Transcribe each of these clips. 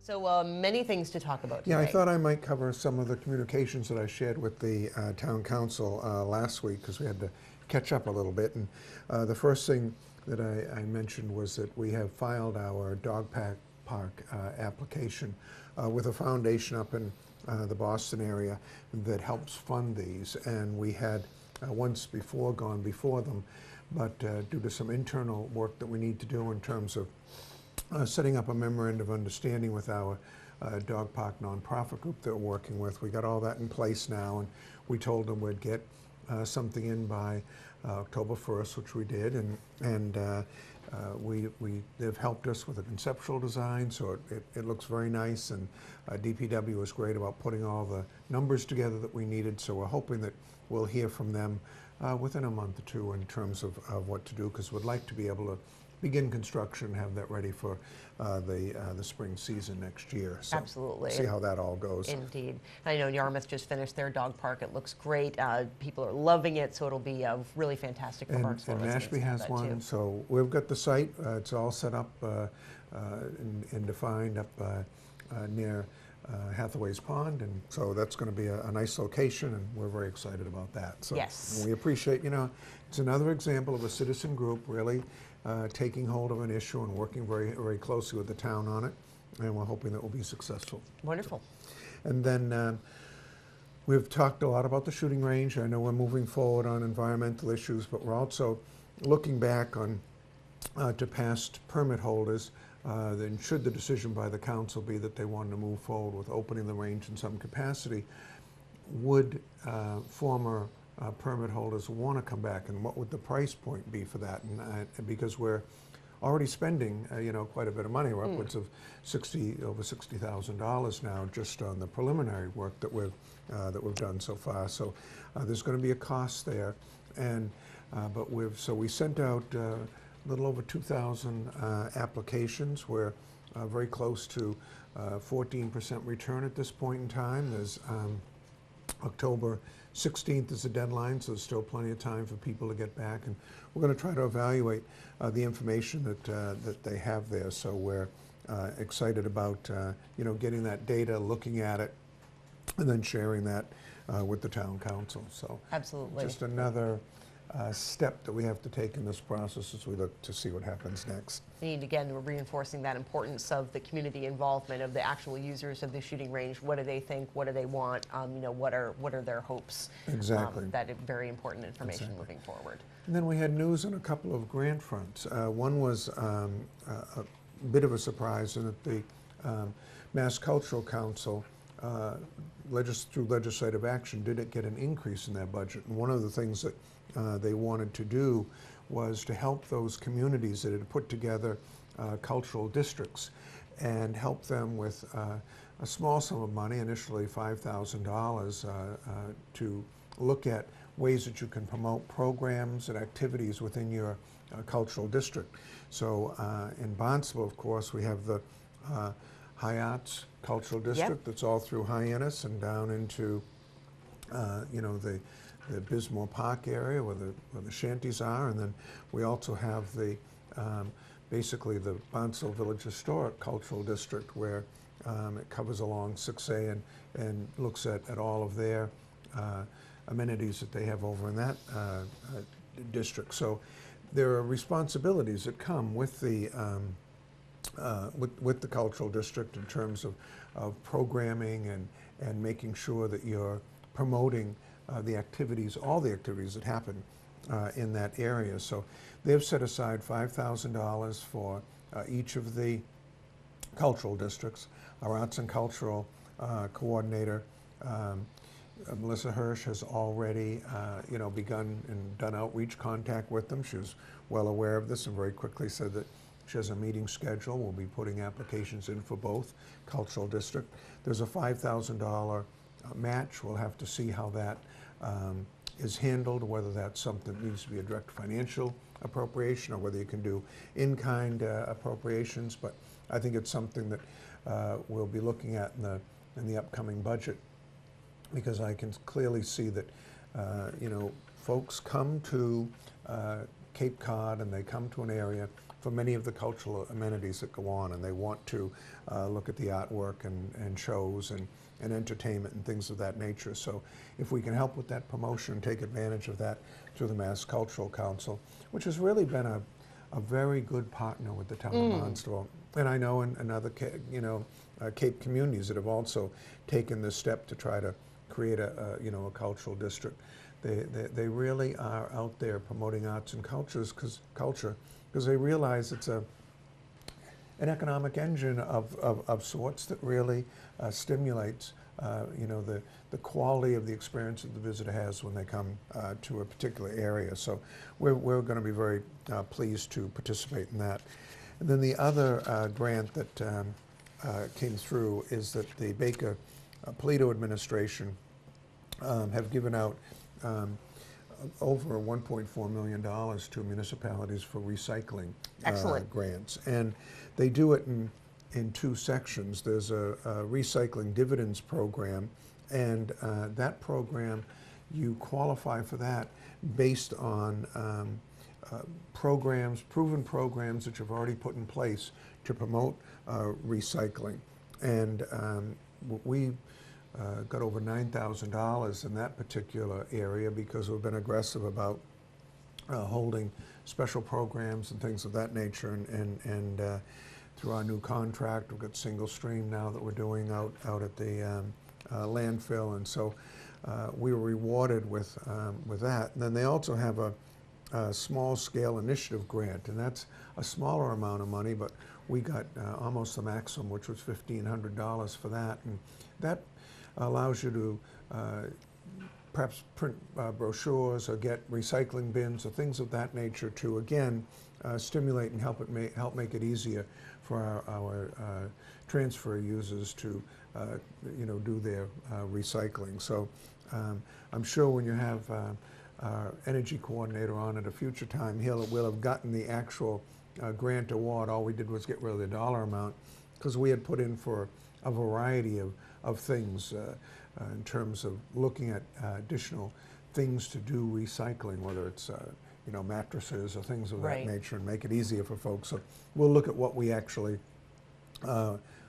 So many things to talk about today. Yeah, I thought I might cover some of the communications that I shared with the town council last week, because we had to catch up a little bit. And the first thing that I mentioned was that we have filed our park application with a foundation up in the Boston area that helps fund these. And we had once before gone before them, but due to some internal work that we need to do in terms of setting up a memorandum of understanding with our dog park nonprofit group that we're working with. We got all that in place now, and we told them we'd get something in by October 1st, which we did, and they've helped us with a conceptual design, so it looks very nice, and DPW was great about putting all the numbers together that we needed, so we're hoping that we'll hear from them within a month or two in terms of what to do, because we'd like to be able to begin construction and have that ready for the spring season next year. So absolutely. See how that all goes. Indeed. I know Yarmouth just finished their dog park. It looks great. People are loving it, so it'll be really fantastic for Barnstable. And Mashpee has one, too. So we've got the site. It's all set up and defined up near Hathaway's Pond, and so that's going to be a nice location, and we're very excited about that. So yes. We appreciate, it's another example of a citizen group really taking hold of an issue and working very, very closely with the town on it, and we're hoping that we'll be successful. Wonderful. So, and then we've talked a lot about the shooting range. I know we're moving forward on environmental issues, but we're also looking back on to past permit holders. Then should the decision by the council be that they wanted to move forward with opening the range in some capacity, would former permit holders want to come back, and what would the price point be for that? And because we're already spending quite a bit of money, we're upwards of over $60,000 now just on the preliminary work that we've done so far. So there's going to be a cost there, and but we sent out a little over 2,000 applications. We're very close to 14% return at this point in time. There's October 16th is the deadline, so there's still plenty of time for people to get back. And we're going to try to evaluate the information that they have there. So we're excited about getting that data, looking at it, and then sharing that with the town council. So absolutely, just another step that we have to take in this process as we look to see what happens next. And again, we're reinforcing that importance of the community involvement of the actual users of the shooting range. What do they think? What do they want? What are their hopes? Exactly. That is very important information moving forward. And then we had news on a couple of grant fronts. One was a bit of a surprise in that the Mass Cultural Council, through legislative action, did get an increase in their budget. And one of the things that they wanted to do was to help those communities that had put together cultural districts and help them with a small sum of money, initially $5,000, to look at ways that you can promote programs and activities within your cultural district. So in Barnstable, of course, we have the High Arts Cultural District that's all through Hyannis and down into the Bismore Park area where the shanties are, and then we also have the basically the Barnstable Village Historic Cultural District, where it covers along 6A and looks at all of their amenities that they have over in that district. So there are responsibilities that come with the cultural district in terms of programming and making sure that you're promoting the activities, all the activities that happen in that area. So they've set aside $5,000 for each of the cultural districts. Our arts and cultural coordinator, Melissa Hirsch, has already begun and done outreach contact with them. She was well aware of this and very quickly said that she has a meeting schedule. We'll be putting applications in for both cultural district. There's a $5,000 match. We'll have to see how that is handled, whether that's something that needs to be a direct financial appropriation or whether you can do in-kind appropriations. But I think it's something that we'll be looking at in the upcoming budget, because I can clearly see that folks come to Cape Cod and they come to an area for many of the cultural amenities that go on, and they want to look at the artwork and shows and entertainment and things of that nature. So if we can help with that promotion, take advantage of that through the Mass Cultural Council, which has really been a very good partner with the town of Barnstable. And I know in other Cape communities that have also taken this step to try to create a cultural district. They really are out there promoting arts and culture because they realize it's an economic engine of sorts that really stimulates the quality of the experience that the visitor has when they come to a particular area. So we're going to be very pleased to participate in that. And then the other grant that came through is that the Baker Polito administration have given out over $1.4 million to municipalities for recycling grants. And they do it in two sections. There's a recycling dividends program, and that program, you qualify for that based on proven programs that you've already put in place to promote recycling. And we got over $9,000 in that particular area because we've been aggressive about holding special programs and things of that nature. And through our new contract, we've got single stream now that we're doing out at the landfill. And so we were rewarded with that. And then they also have a small scale initiative grant, and that's a smaller amount of money, but we got almost the maximum, which was $1,500 for that. And that allows you to perhaps print brochures or get recycling bins or things of that nature to, again, stimulate and help make it easier for our transfer users to do their recycling. So I'm sure when you have our energy coordinator on at a future time, we'll have gotten the actual grant award. All we did was get rid of the dollar amount because we had put in for a variety of things in terms of looking at additional things to do recycling, whether it's mattresses or things of that nature, and make it easier for folks. So we'll look at what we actually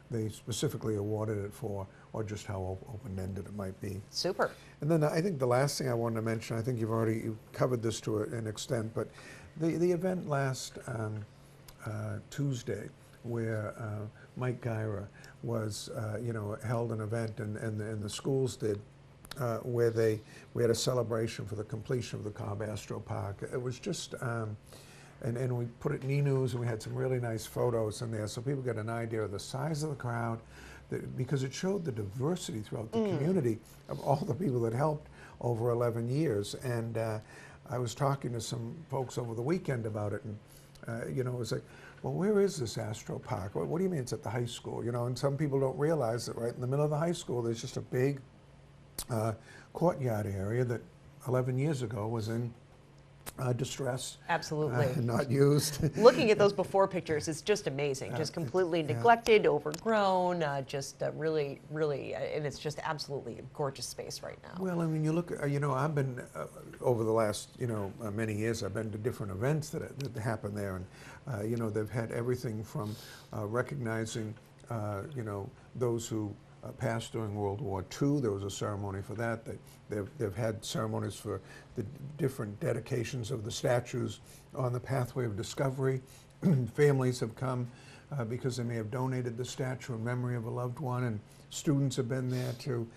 they specifically awarded it for, or just how open-ended it might be. Super. And then I think the last thing I wanted to mention, I think you've covered this to an extent, but the event last Tuesday where Mike Gyra was, held an event, and the schools did, where we had a celebration for the completion of the Cobb Astro Park. It was just, and we put it in e-news, and we had some really nice photos in there, so people get an idea of the size of the crowd, because it showed the diversity throughout the community of all the people that helped over 11 years. And I was talking to some folks over the weekend about it, and it was like, well, where is this Astro Park? What do you mean it's at the high school? And some people don't realize that right in the middle of the high school, there's just a big courtyard area that 11 years ago was in distress. Absolutely. Not used. Looking at those before pictures, it's just amazing. Just completely neglected, overgrown, just really, really, and it's just absolutely a gorgeous space right now. Well, I mean, you look, I've been, over the last, many years, I've been to different events that happen there. And, they've had everything from recognizing, those who passed during World War II. There was a ceremony for that. They've had ceremonies for the different dedications of the statues on the pathway of discovery. Families have come because they may have donated the statue in memory of a loved one, and students have been there to,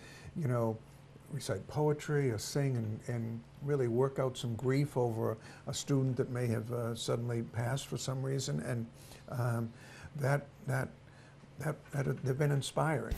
recite poetry or sing and really work out some grief over a student that may have suddenly passed for some reason. And they've been inspiring.